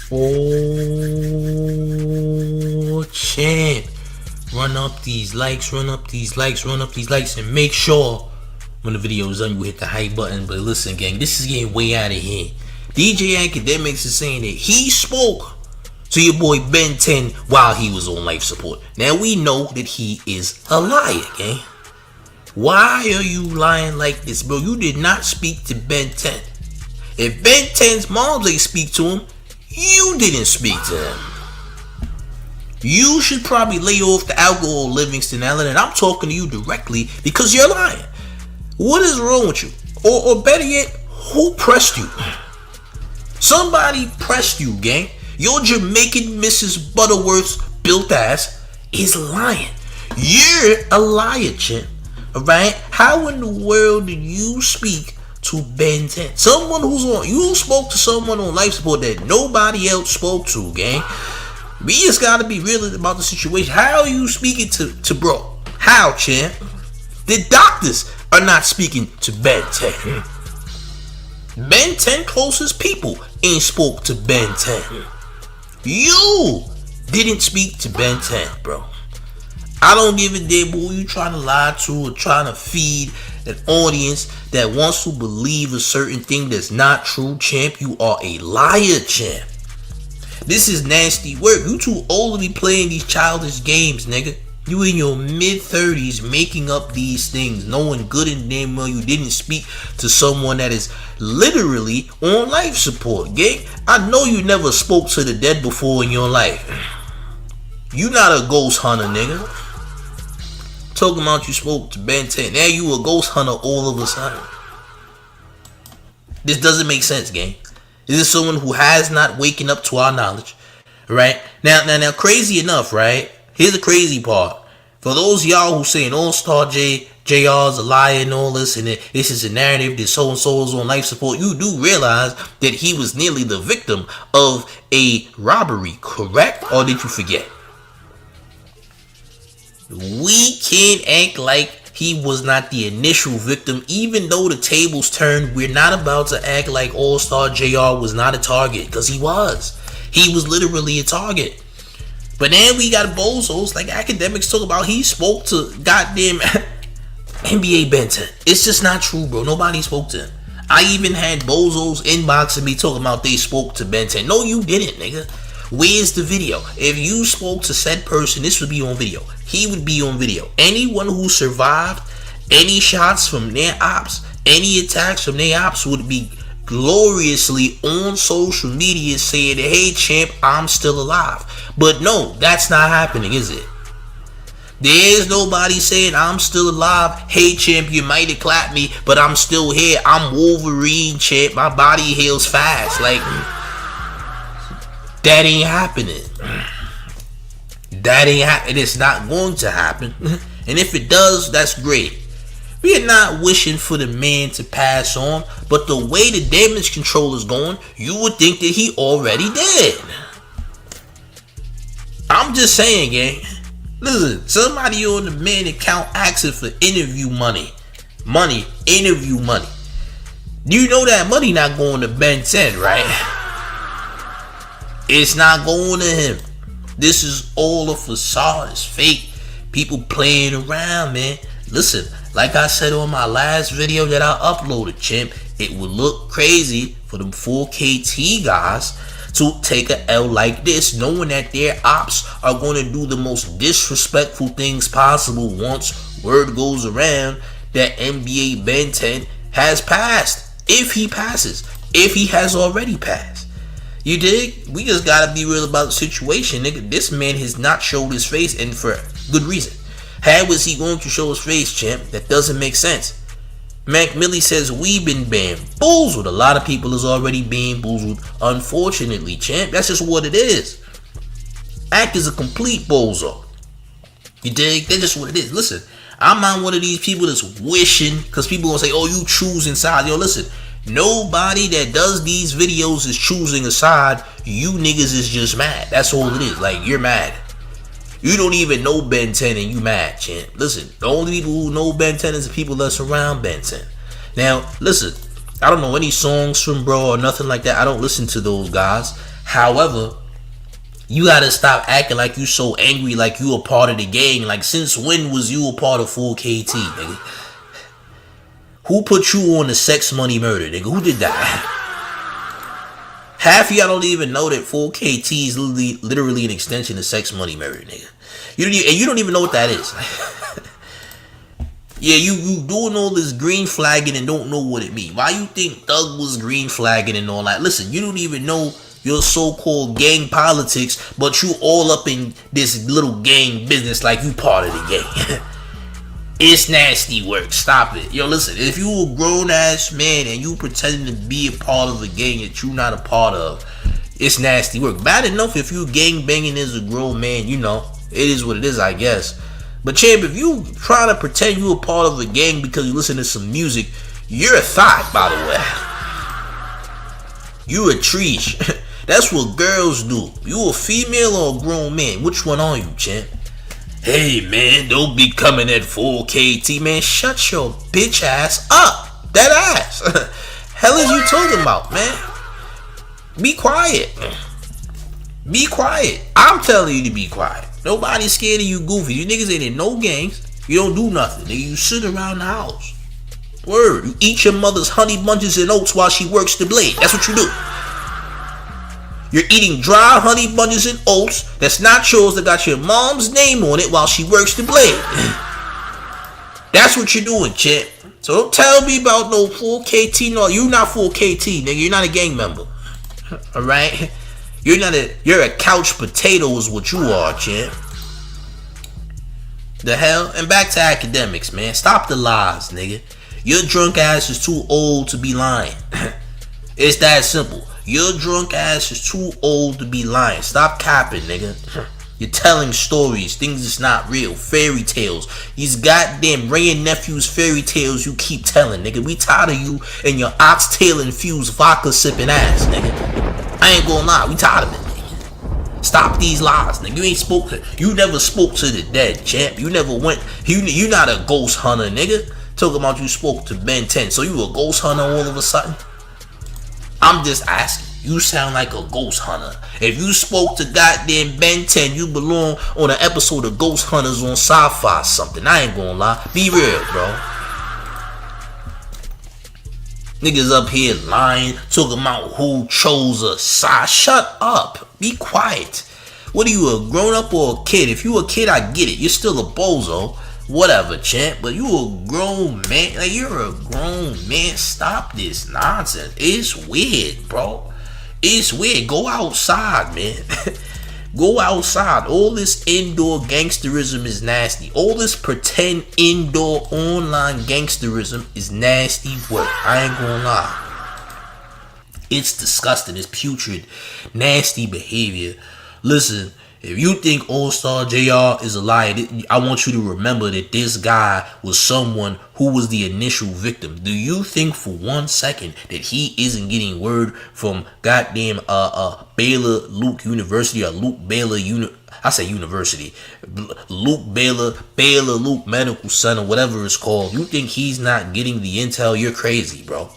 for champ. Run up these likes, and make sure when the video is done you hit the hype button. But listen, gang, this is getting way out of hand. DJ Akademiks is saying that he spoke to your boy Ben 10 while he was on life support. Now we know that he is a liar, gang. Why are you lying like this, bro? You did not speak to Ben 10. If Ben 10's mom ain't speak to him, you didn't speak to him. You should probably lay off the alcohol, Livingston Allen, and I'm talking to you directly because you're lying. What is wrong with you? Or better yet, who pressed you? Somebody pressed you, gang. Your Jamaican Mrs. Butterworth's built ass is lying. You're a liar, champ. Alright? How in the world did you speak to Ben 10? Someone who's on, you spoke to someone on life support that nobody else spoke to, gang. We just gotta be real about the situation. How are you speaking to bro? How, champ? The doctors are not speaking to Ben 10. Ben 10 closest people ain't spoke to Ben 10. You didn't speak to Ben 10, bro. I don't give a damn who you trying to lie to or trying to feed an audience that wants to believe a certain thing that's not true, champ. You are a liar, champ. This is nasty work. You too old to be playing these childish games, nigga. You in your mid-30s making up these things, knowing good and damn well you didn't speak to someone that is literally on life support, gang. I know you never spoke to the dead before in your life. You not a ghost hunter, nigga. Talking about you spoke to Ben 10. Now you a ghost hunter all of a sudden. This doesn't make sense, gang. This is someone who has not waken up to our knowledge, right? Now, crazy enough, right? Here's the crazy part. For those of y'all who saying Allstar JR's a liar and all this, and this is a narrative that so-and-so is on life support, you do realize that he was nearly the victim of a robbery, correct? Or did you forget? We can't act like he was not the initial victim. Even though the tables turned, we're not about to act like Allstar JR was not a target, because he was. He was literally a target. But then we got bozos like Akademiks talk about he spoke to goddamn NBA Ben 10. It's just not true, bro. Nobody spoke to him. I even had bozos inboxing me talking about they spoke to Ben 10. No, you didn't, nigga. Where's the video? If you spoke to said person, this would be on video. He would be on video. Anyone who survived any shots from their ops, any attacks from their ops would be gloriously on social media saying, hey champ, I'm still alive. But no, that's not happening, is it? There's nobody saying I'm still alive. Hey champ, you might have clapped me, but I'm still here. I'm Wolverine, champ. My body heals fast. Like, that ain't happening. That ain't happening. It's not going to happen. And if it does, that's great. We are not wishing for the man to pass on, but the way the damage control is going, you would think that he already did. I'm just saying, gang. Listen, somebody on the man account asking for interview money. Interview money. You know that money not going to Ben 10, right? It's not going to him. This is all a facade. It's fake. People playing around, man. Listen, like I said on my last video that I uploaded, champ, it would look crazy for them 4KT guys to take a L like this, knowing that their ops are going to do the most disrespectful things possible once word goes around that NBA Ben 10 has passed. If he passes. If he has already passed. You dig? We just gotta be real about the situation, nigga. This man has not showed his face, and for good reason. How was he going to show his face, champ? That doesn't make sense. Mac Millie says we been bamboozled. A lot of people is already bamboozled. Unfortunately, champ. That's just what it is. Act is a complete bozo. You dig? That's just what it is. Listen, I'm not one of these people that's wishing, because people gonna say, oh, you choosing sides. Yo, listen. Nobody that does these videos is choosing a side. You niggas is just mad. That's all it is. Like, you're mad. You don't even know Ben 10 and you mad, champ. Listen, the only people who know Ben 10 is the people that surround Ben 10. Now, listen, I don't know any songs from bro or nothing like that. I don't listen to those guys. However, you gotta stop acting like you so angry, like you a part of the gang. Like, since when was you a part of Full KT, nigga? Who put you on the Sex Money Murder, nigga? Who did that? Half of y'all don't even know that Full KT is literally an extension of Sex Money Murder, nigga. You don't even know what that is. Yeah, you doing all this green flagging and don't know what it means. Why you think Thug was green flagging and all that? Listen, you don't even know your so-called gang politics, but you all up in this little gang business like you part of the gang. It's nasty work. Stop it. Yo, listen, if you a grown-ass man and you pretending to be a part of a gang that you not a part of, it's nasty work. Bad enough if you gang banging as a grown man, you know, it is what it is, I guess. But champ, if you trying to pretend you a part of a gang because you listen to some music, you're a thought, by the way. You a treesh. That's what girls do. You a female or a grown man? Which one are you, champ? Hey, man, don't be coming at Full KT, man. Shut your bitch ass up. That ass. Hell is you talking about, man? Be quiet. Be quiet. I'm telling you to be quiet. Nobody's scared of you goofy. You niggas ain't in no gangs. You don't do nothing. Nigga, you sit around the house. Word. You eat your mother's honey bunches and oats while she works the blade. That's what you do. You're eating dry honey bunches and oats that's not yours, that got your mom's name on it while she works the blade. That's what you're doing, champ. So don't tell me about no Full KT. No, you're not Full KT, nigga. You're not a gang member. Alright? You're a couch potato is what you are, champ. The hell? And back to Akademiks, man. Stop the lies, nigga. Your drunk ass is too old to be lying. It's that simple. Your drunk ass is too old to be lying. Stop capping, nigga. You're telling stories, things that's not real, fairy tales. These goddamn Ray and Nephews fairy tales you keep telling, nigga. We tired of you and your oxtail infused vodka sipping ass, nigga. I ain't gonna lie, we tired of it, nigga. Stop these lies, nigga. You never spoke to the dead, champ. You never went. You not a ghost hunter, nigga. Talking about you spoke to Ben 10, so you a ghost hunter all of a sudden? I'm just asking. You sound like a ghost hunter. If you spoke to goddamn Ben 10, you belong on an episode of Ghost Hunters on Sci-Fi or something. I ain't gonna lie. Be real, bro. Niggas up here lying, talking about who chose a side. Shut up. Be quiet. What are you, a grown-up or a kid? If you a kid, I get it. You're still a bozo. Whatever, champ. But you a grown man. Like, you're a grown man. Stop this nonsense. It's weird, bro. It's weird. Go outside, man. Go outside. All this indoor gangsterism is nasty. All this pretend indoor online gangsterism is nasty work. I ain't gonna lie. It's disgusting. It's putrid, nasty behavior. Listen, if you think Allstar JR is a liar, I want you to remember that this guy was someone who was the initial victim. Do you think for 1 second that he isn't getting word from goddamn Baylor Luke University or Luke Baylor University, Luke Baylor Luke Medical Center, whatever it's called? You think he's not getting the intel? You're crazy, bro.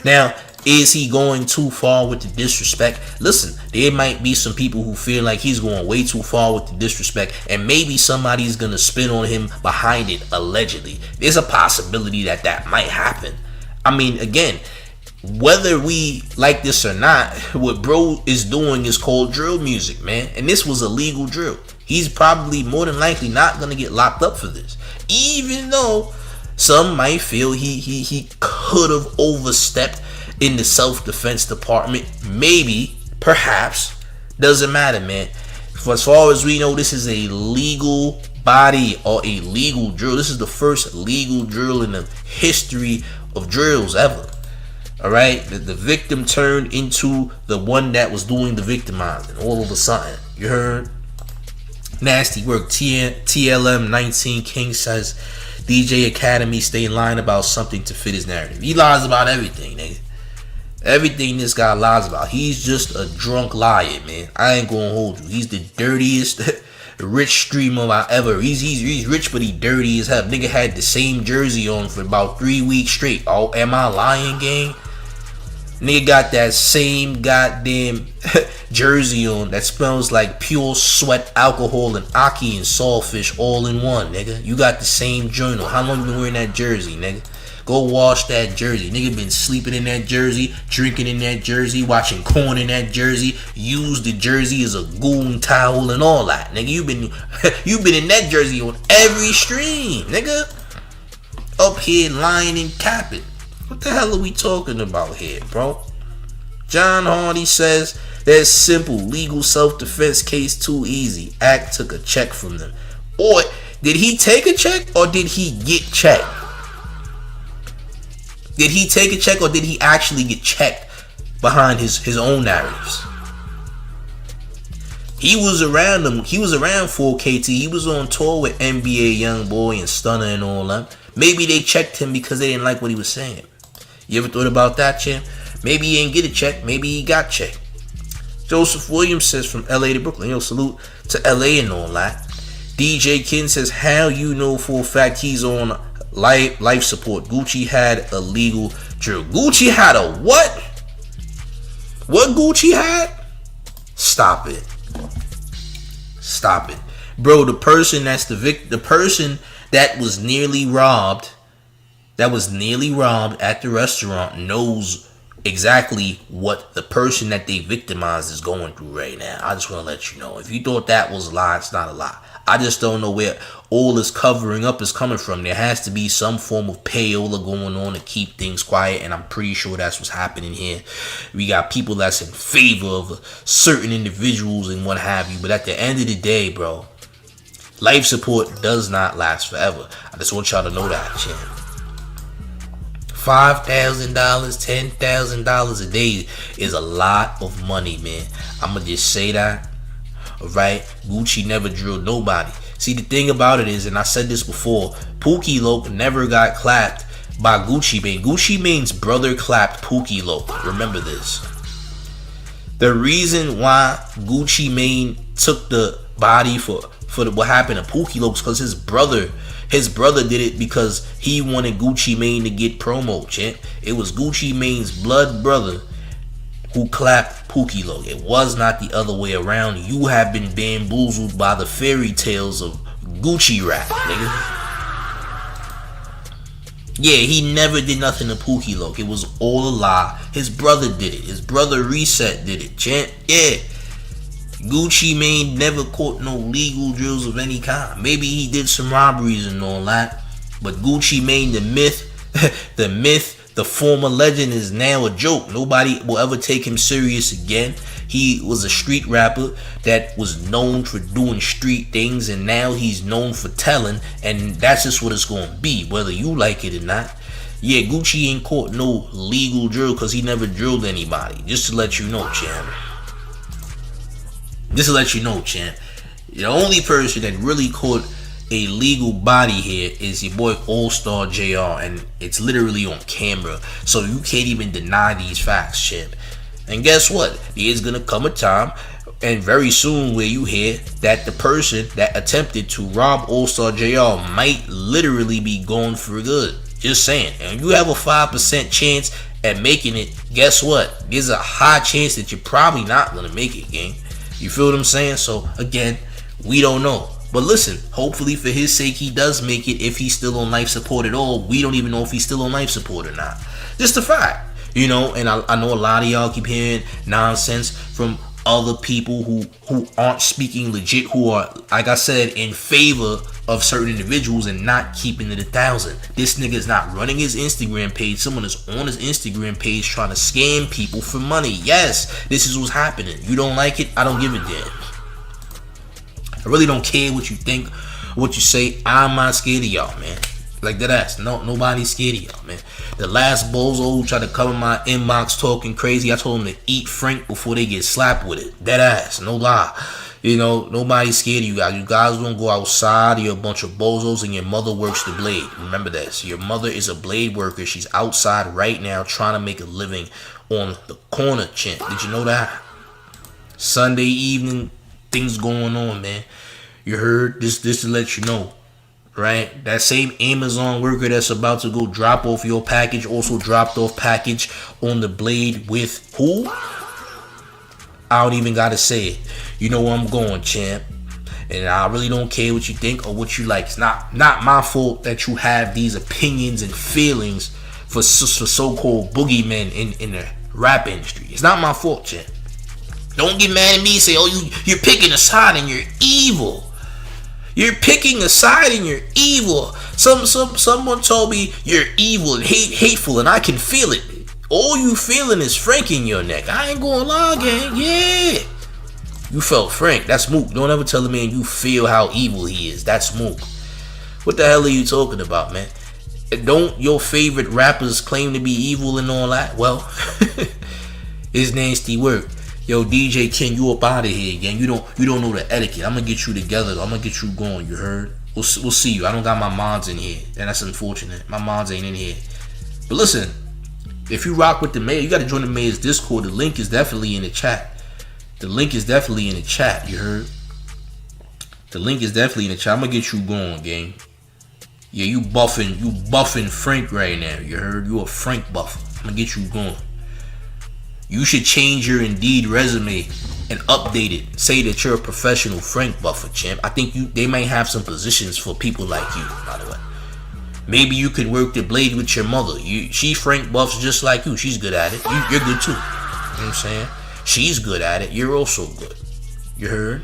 Now, is he going too far with the disrespect? Listen, there might be some people who feel like he's going way too far with the disrespect, and maybe somebody's gonna spin on him behind it, allegedly. There's a possibility that might happen. I mean, again, whether we like this or not, what bro is doing is called drill music, man. And this was a legal drill. He's probably more than likely not gonna get locked up for this, even though some might feel he could have overstepped in the self-defense department. Maybe, perhaps, doesn't matter, man. For as far as we know, this is a legal body or a legal drill. This is the first legal drill in the history of drills ever. All right, the victim turned into the one that was doing the victimizing all of a sudden. You heard? Nasty work. TLM 19 King says DJ Academy stay lying about something to fit his narrative. He lies about everything, nigga. Everything this guy lies about. He's just a drunk liar, man. I ain't gonna hold you. He's the dirtiest rich streamer I ever. He's rich, but he dirty as hell. Nigga had the same jersey on for about 3 weeks straight. Oh, am I lying, gang? Nigga got that same goddamn jersey on that smells like pure sweat, alcohol, and aki and sawfish all in one, nigga. You got the same journal. How long you been wearing that jersey, nigga? Go wash that jersey. Nigga been sleeping in that jersey, drinking in that jersey, watching corn in that jersey, use the jersey as a goon towel and all that. Nigga, you been in that jersey on every stream, nigga. Up here lying and capping. What the hell are we talking about here, bro? John Hardy says that's simple. Legal self-defense case too easy. Act took a check from them. Or did he take a check or did he get checked? Did he take a check or did he actually get checked behind his own narratives? He was around them. He was around 4KT. He was on tour with NBA Youngboy and Stunner and all that. Maybe they checked him because they didn't like what he was saying. You ever thought about that, champ? Maybe he ain't get a check. Maybe he got checked. Joseph Williams says from LA to Brooklyn. Yo, salute to LA and all that. DJ Kin says, how you know for a fact he's on life support? Gucci had a legal drill. Gucci had a what? What Gucci had? Stop it. Stop it. Bro, the person that's the person that was nearly robbed at the restaurant knows exactly what the person that they victimized is going through right now. I just want to let you know. If you thought that was a lie, it's not a lie. I just don't know where all this covering up is coming from. There has to be some form of payola going on to keep things quiet, and I'm pretty sure that's what's happening here. We got people that's in favor of certain individuals and what have you, but at the end of the day, bro, life support does not last forever. I just want y'all to know that, champ. $5,000, $10,000 a day is a lot of money, man. I'ma just say that. Alright, Gucci never drilled nobody. See, the thing about it is, and I said this before, Pookie Loc never got clapped by Gucci Mane. Gucci Mane's brother clapped Pookie Loc. Remember this. The reason why Gucci Mane took the body for what happened to Pookie Loc is because his brother did it because he wanted Gucci Mane to get promo, champ. It was Gucci Mane's blood brother who clapped Pookie Loc. It was not the other way around. You have been bamboozled by the fairy tales of Gucci rap, nigga. Yeah, he never did nothing to Pookie Loc. It was all a lie. His brother did it. His brother Reset did it, champ. Yeah. Gucci Mane never caught no legal drills of any kind. Maybe he did some robberies and all that. But Gucci Mane, the myth, the former legend, is now a joke. Nobody will ever take him serious again. He was a street rapper that was known for doing street things, and now he's known for telling, and that's just what it's going to be, whether you like it or not. Yeah, Gucci ain't caught no legal drill because he never drilled anybody. Just to let you know, champ. Just to let you know, champ. The only person that really caught a legal body here is your boy Allstar JR, and it's literally on camera, so you can't even deny these facts, champ. And guess what? There's gonna come a time, and very soon, where you hear that the person that attempted to rob Allstar JR might literally be gone for good. Just saying. And you have a 5% chance at making it. Guess what? There's a high chance that you're probably not gonna make it, gang. You feel what I'm saying? So again, we don't know. But listen, hopefully for his sake, he does make it if he's still on life support at all. We don't even know if he's still on life support or not. Just a fact, you know. And I know a lot of y'all keep hearing nonsense from other people who aren't speaking legit, who are, like I said, in favor of certain individuals and not keeping it 1,000. This nigga is not running his Instagram page. Someone is on his Instagram page trying to scam people for money. Yes, this is what's happening. You don't like it? I don't give a damn. I really don't care what you think, what you say. I'm not scared of y'all, man. Like that ass. No, nobody's scared of y'all, man. The last bozo who tried to come in my inbox talking crazy, I told him to eat Frank before they get slapped with it. That ass, no lie. You know, nobody's scared of you guys. You guys don't go outside. You're a bunch of bozos, and your mother works the blade. Remember this. Your mother is a blade worker. She's outside right now trying to make a living on the corner, champ. Did you know that? Sunday evening, things going on, man. You heard this to let you know. right? That same Amazon worker that's about to go drop off your package also dropped off package on the blade with who? I don't even gotta say it. You know where I'm going, champ. And I really don't care what you think or what you like. It's not my fault that you have these opinions and feelings for so-called boogeymen in the rap industry. It's not my fault, champ. Don't get mad at me and say, oh, you're picking a side and you're evil. You're picking a side and you're evil. Someone told me you're evil and hateful, and I can feel it. All you feeling is Frank in your neck. I ain't gonna lie, gang. Yeah. You felt Frank. That's Mook. Don't ever tell a man you feel how evil he is. That's Mook. What the hell are you talking about, man? Don't your favorite rappers claim to be evil and all that? Well, it's nasty work. Yo, DJ King, you up out of here, gang. You don't know the etiquette. I'm gonna get you together. I'm gonna get you going. You heard? We'll see you. I don't got my mods in here, and that's unfortunate. My mods ain't in here. But listen, if you rock with the mayor, you gotta join the mayor's Discord. The link is definitely in the chat. The link is definitely in the chat. You heard? The link is definitely in the chat. I'm gonna get you going, gang. Yeah, you buffing Frank right now. You heard? You a Frank buffer. I'm gonna get you going. You should change your Indeed resume and update it. Say that you're a professional Frank buffer, champ. I think they might have some positions for people like you, by the way. Maybe you could work the blade with your mother. She Frank buffs just like you. She's good at it. You're good too. You know what I'm saying? She's good at it. You're also good. You heard?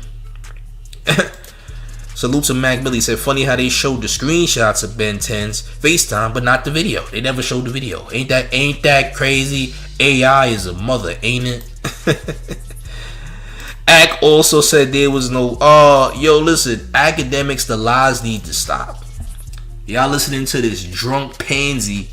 Salute to Mac Billy. Said, funny how they showed the screenshots of Ben 10's FaceTime, but not the video. They never showed the video. Ain't that crazy? AI is a mother, ain't it? Ak also said there was no yo, listen, Akademiks, the lies need to stop. Y'all listening to this drunk pansy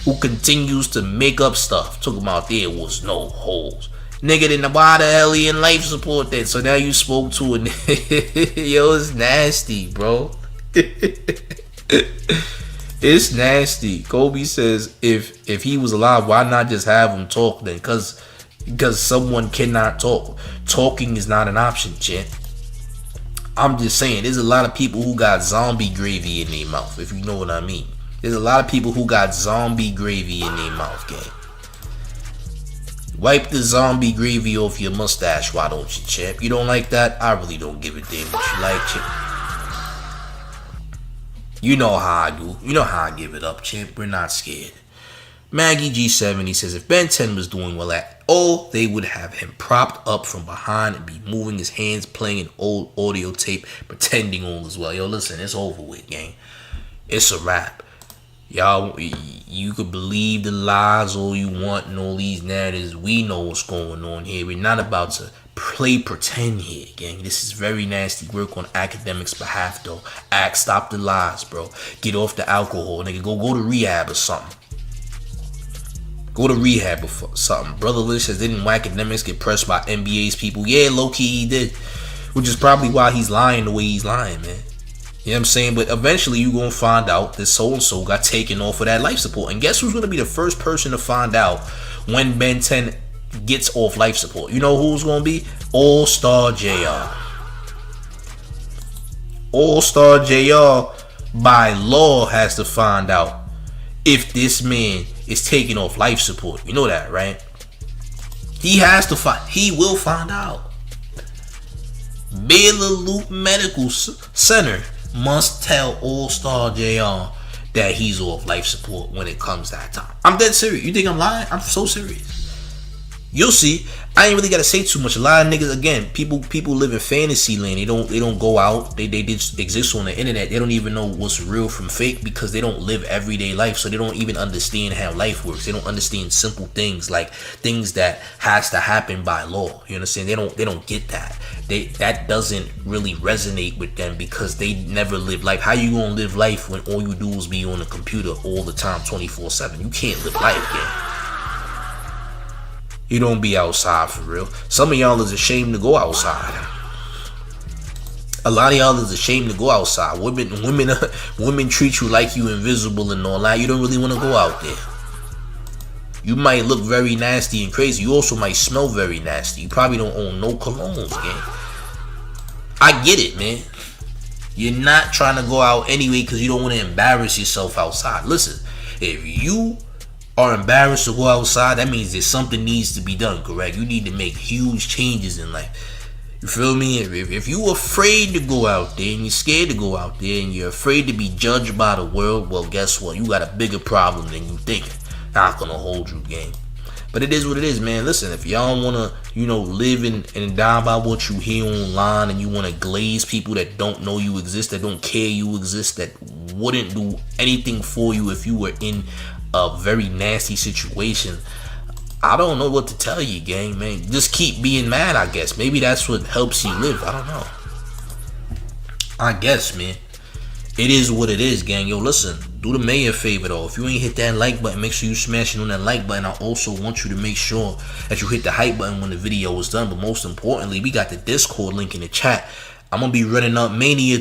who continues to make up stuff, talking about there was no holes. Nigga, then why the hell he in life support that? So now you spoke to it. Yo, it's nasty, bro. It's nasty. Kobe says if he was alive, why not just have him talk then? Because someone cannot talk. Talking is not an option, champ. I'm just saying, there's a lot of people who got zombie gravy in their mouth, if you know what I mean. There's a lot of people who got zombie gravy in their mouth, gang. Wipe the zombie gravy off your mustache, why don't you, champ? You don't like that? I really don't give a damn what you like, champ. You know how I do. You know how I give it up, champ. We're not scared. Maggie G70 says, if Ben 10 was doing well at all, they would have him propped up from behind and be moving his hands, playing an old audio tape, pretending all is well. Yo, listen, it's over with, gang. It's a wrap. Y'all, you could believe the lies all you want and all these narratives. We know what's going on here. We're not about to play pretend here, gang. This is very nasty work on Akademiks' behalf, though. Stop the lies, bro. Get off the alcohol, nigga. Go to rehab or something. Go to rehab or something. Brother Lish says, didn't Akademiks get pressed by NBA's people? Yeah, low-key he did. Which is probably why he's lying the way he's lying, man. You know what I'm saying? But eventually you're going to find out that so-and-so got taken off of that life support. And guess who's going to be the first person to find out when Ben 10 gets off life support? You know who's going to be? Allstar JR. Allstar JR, by law, has to find out if this man is taking off life support. You know that, right? He will find out. Baylor Loop Medical Center must tell Allstar JR that he's off life support when it comes that time. I'm dead serious. You think I'm lying? I'm so serious. You'll see. I ain't really gotta say too much. A lot of niggas, again, people live in fantasy land. They don't go out. They just exist on the internet. They don't even know what's real from fake because they don't live everyday life. So they don't even understand how life works. They don't understand simple things like things that has to happen by law. You understand? They don't get that. That doesn't really resonate with them because they never live life. How you gonna live life when all you do is be on the computer all the time, 24/7? You can't live life, yeah. You don't be outside for real. Some of y'all is ashamed to go outside. A lot of y'all is ashamed to go outside. Women treat you like you invisible and all that. You don't really want to go out there. You might look very nasty and crazy. You also might smell very nasty. You probably don't own no colognes, gang. I get it, man. You're not trying to go out anyway because you don't want to embarrass yourself outside. Listen, if you are embarrassed to go outside, that means that something needs to be done, correct? You need to make huge changes in life. You feel me? If you're afraid to go out there and you're scared to go out there and you're afraid to be judged by the world, well, guess what? You got a bigger problem than you think. Not gonna hold you, gang. But it is what it is, man. Listen, if y'all wanna, live and die by what you hear online, and you wanna glaze people that don't know you exist, that don't care you exist, that wouldn't do anything for you if you were in a very nasty situation, I don't know what to tell you, gang, man. Just keep being mad, I guess. Maybe that's what helps you live. I don't know. I guess, man. It is what it is, gang. Yo, listen, do the mayor a favor, though. If you ain't hit that like button, make sure you smash it on that like button. I also want you to make sure that you hit the hype button when the video is done. But most importantly, we got the Discord link in the chat. I'm going to be running up Mania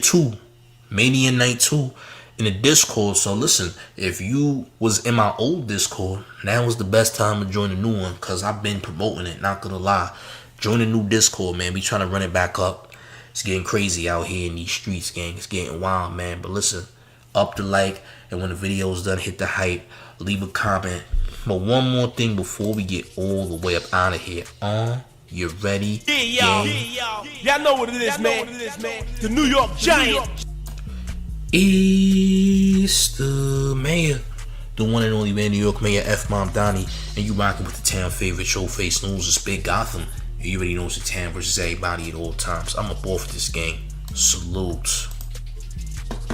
Night 2 in the Discord. So listen, if you was in my old Discord, now was the best time to join the new one, because I've been promoting it, not gonna lie. Join the new Discord, man. We trying to run it back up. It's getting crazy out here in these streets, gang. It's getting wild, man. But listen, up the like, and when the video is done, hit the hype, leave a comment. But one more thing before we get all the way up out of here. You ready? Yeah, y'all. Y'all know what it is, man. The New York Giant. It's the mayor, the one and only man, New York Mayor F. Mom Donnie, and you rocking with the town favorite Showface News. It's Big Gotham. You already know it's the town versus everybody at all times. I'm up off this game. Salute.